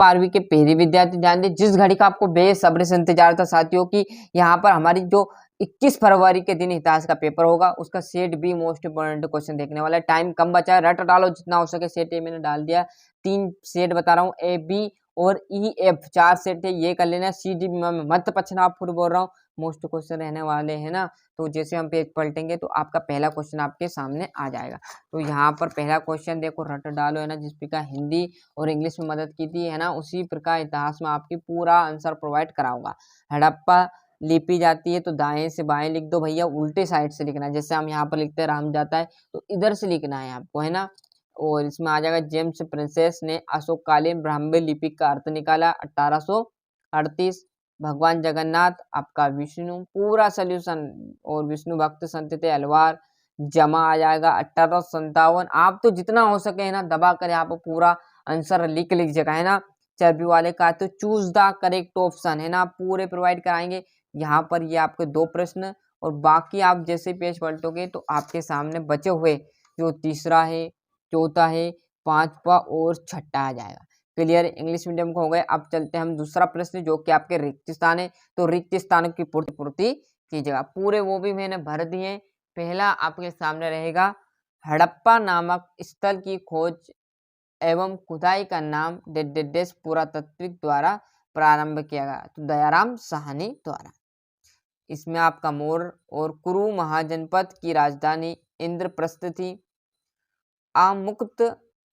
12वीं के पहले विद्यार्थी ध्यान दें, जिस घड़ी का आपको बेसब्री से इंतजार था साथियों की यहाँ पर हमारी जो 21 फरवरी के दिन इतिहास का पेपर होगा उसका set be most important question देखने वाला है। टाइम कम बचा है, रट डालो जितना हो सके। सेट ए मैंने डाल दिया, 3 सेट बता रहा हूँ, ए बी और ई एफ 4 सेट है, ये कर लेना। सी डी में मत पछना, आप फिर बोल रहा हूँ मोस्ट क्वेश्चन रहने वाले हैं ना। तो जैसे हम पेज पलटेंगे तो आपका पहला क्वेश्चन आपके सामने आ जाएगा। तो यहाँ पर पहला क्वेश्चन देखो, रट डालो है ना, जिस प्रकार हिंदी और इंग्लिश में मदद की थी है ना, उसी प्रकार इतिहास में आपकी पूरा आंसर प्रोवाइड कराऊंगा। हड़प्पा लिपि जाती है तो दाएं से बाएं लिख दो भैया, उल्टे साइड से लिखना है। जैसे हम यहाँ पर लिखते हैं राम जाता है तो इधर से लिखना है आपको है ना। और इसमें आ जाएगा जेम्स प्रिंसेस ने अशोककालीन ब्राह्मी लिपि का अर्थ निकाला 1838। भगवान जगन्नाथ आपका विष्णु, पूरा सोल्यूशन। और विष्णु भक्त संत थे अलवार। जमा आ जाएगा 1857। आप तो जितना हो सके है ना दबा कर यहाँ पर पूरा आंसर लिख लीजिएगा है ना। चर्बी वाले का तो चूज द करेक्ट ऑप्शन है ना, पूरे प्रोवाइड कराएंगे। यहाँ पर ये आपके 2 प्रश्न और बाकी आप जैसे पेज पलटोगे तो आपके सामने बचे हुए जो तीसरा है, चौथा है, 5वां और 6ठा आ जाएगा। क्लियर, इंग्लिश मीडियम को हो गए। अब चलते हैं हम दूसरा प्रश्न जो कि आपके रिक्त स्थान है, तो रिक्त स्थानों की पूर्ति कीजिएगा। पूरे वो भी मैंने भर दिए। पहला आपके सामने रहेगा, हड़प्पा नामक स्थल की खोज एवं खुदाई का नाम डेडेस पुरातत्विक द्वारा प्रारंभ किया गया, तो दयाराम साहनी द्वारा। इसमें आपका मौर्य और कुरु महाजनपद की राजधानी इंद्रप्रस्थ थी। आमुक्त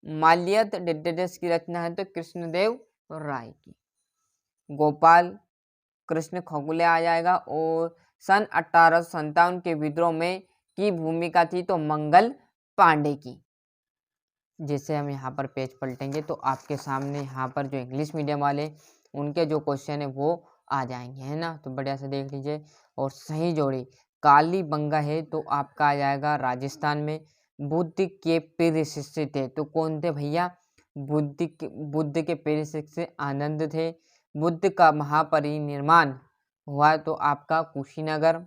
माल्यद डेडेस की रचना है तो कृष्णदेव राय की। गोपाल कृष्ण खगोले आ जाएगा। और सन 1857 के विद्रोह में की भूमिका थी तो मंगल पांडे की। जैसे हम यहाँ पर पेज पलटेंगे तो आपके सामने यहाँ पर जो इंग्लिश मीडियम वाले उनके जो क्वेश्चन है वो आ जाएंगे है ना। तो बढ़िया से देख लीजिए और सही जोड़ी। कालीबंगा है तो आपका आ जाएगा राजस्थान में। बुद्ध के प्रिय शिष्य थे तो कौन थे भैया? बुद्ध के प्रिय शिष्य आनंद थे। बुद्ध का महापरिनिर्वाण हुआ तो आपका कुशीनगर।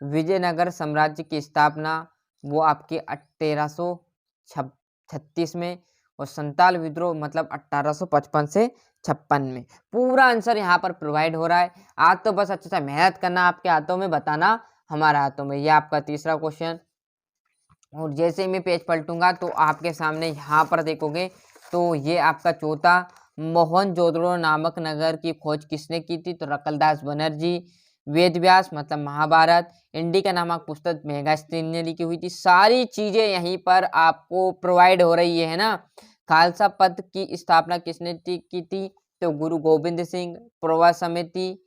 विजयनगर साम्राज्य की स्थापना वो आपके 1336 में। और संताल विद्रोह मतलब 1855 से 56 में। पूरा आंसर यहाँ पर प्रोवाइड हो रहा है। आज तो बस अच्छे से मेहनत करना, आपके हाथों में बताना हमारे हाथों में। ये आपका तीसरा क्वेश्चन। और जैसे ही मैं पेज पलटूंगा तो आपके सामने यहाँ पर देखोगे तो ये आपका चौथा, मोहनजोदड़ो नामक नगर की खोज किसने की थी? तो रकलदास बनर्जी। वेद व्यास मतलब महाभारत। इंडिका नामक पुस्तक मेगास्टीन ने लिखी हुई थी। सारी चीजें यहीं पर आपको प्रोवाइड हो रही है ना। खालसा पंथ की स्थापना किसने की थी? तो गुरु गोविंद सिंह। प्रवास समिति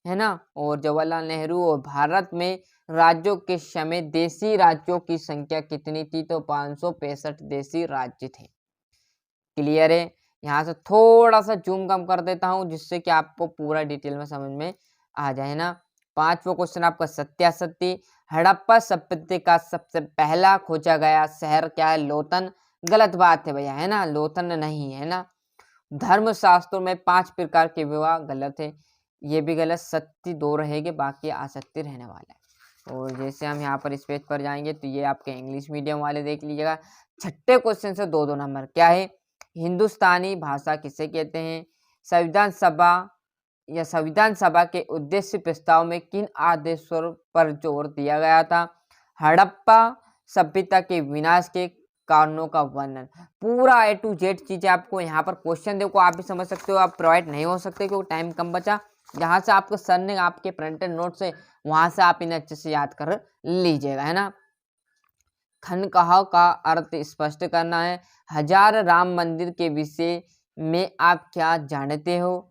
है ना। और जवाहरलाल नेहरू। और भारत में राज्यों के समय देशी राज्यों की संख्या कितनी थी? तो 565 देशी राज्य थे। क्लियर है। यहाँ से थोड़ा सा जूम कम कर देता हूँ जिससे कि आपको पूरा डिटेल में समझ में आ जाए ना। 5वां क्वेश्चन आपका सत्यासत्य। हड़प्पा सभ्यता का सबसे पहला खोजा गया शहर क्या है? लोथन। गलत बात है भैया है ना, लोथन नहीं है ना। धर्म शास्त्रों में 5 प्रकार के विवाह, गलत है, ये भी गलत। सत्य 2 रहेंगे, बाकी आसक्ति रहने वाला है। और जैसे हम यहाँ पर इस पेज पर जाएंगे तो ये आपके इंग्लिश मीडियम वाले देख लीजिएगा। 6ठे क्वेश्चन से 2-2 नंबर क्या है? हिंदुस्तानी भाषा किसे कहते हैं? संविधान सभा या संविधान सभा के उद्देश्य प्रस्ताव में किन आदेशों पर जोर दिया गया था? हड़प्पा सभ्यता के विनाश के कारणों का वर्णन। पूरा A to Z चीजें आपको यहाँ पर क्वेश्चन देखो, आप भी समझ सकते हो। आप प्रोवाइड नहीं हो सकते क्योंकि टाइम कम बचा। जहाँ से आपको सर ने आपके प्रिंटेड नोट से वहां से आप इन्हें अच्छे से याद कर लीजिएगा है ना। खनकाह का अर्थ स्पष्ट करना है। हजार राम मंदिर के विषय में आप क्या जानते हो?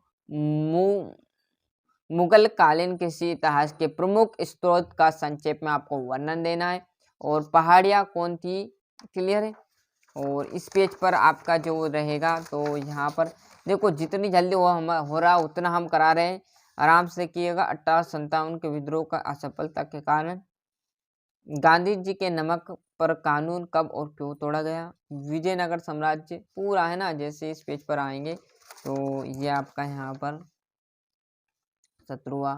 मुगल कालीन किसी इतिहास के प्रमुख स्रोत का संक्षेप में आपको वर्णन देना है। और पहाड़ियाँ कौन थी? क्लियर है। और इस पेज पर आपका जो रहेगा तो यहाँ पर देखो जितनी जल्दी हो रहा उतना हम करा रहे हैं, आराम से किएगा। 1857 के विद्रोह का असफलता के कारण गांधी जी के नमक पर कानून कब और क्यों तोड़ा गया? विजयनगर साम्राज्य पूरा है ना। जैसे इस पेज पर आएंगे तो ये आपका यहाँ पर 17वां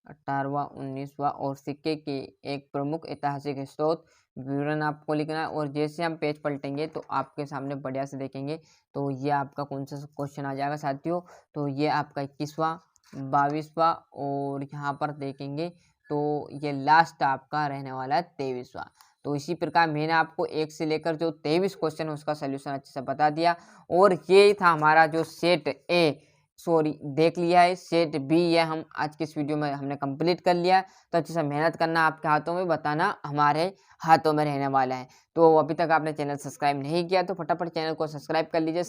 18वां 19वां और सिक्के के एक प्रमुख ऐतिहासिक स्रोत विवरण आपको लिखना है। और जैसे हम पेज पलटेंगे तो आपके सामने बढ़िया से देखेंगे तो ये आपका कौन सा क्वेश्चन आ जाएगा साथियों, तो ये आपका 21वां 22वां और यहाँ पर देखेंगे तो ये लास्ट आपका रहने वाला है 23वां। तो इसी प्रकार मैंने आपको 1 से लेकर जो 23 क्वेश्चन है उसका सोल्यूशन अच्छे से बता दिया। और ये था हमारा जो सेट ए सॉरी देख लिया है, सेट बी ये हम आज की इस वीडियो में हमने कंप्लीट कर लिया है। तो अच्छे से मेहनत करना, आपके हाथों में बताना हमारे हाथों में रहने वाला है। तो अभी तक आपने चैनल सब्सक्राइब नहीं किया तो फटाफट चैनल को सब्सक्राइब कर लीजिए।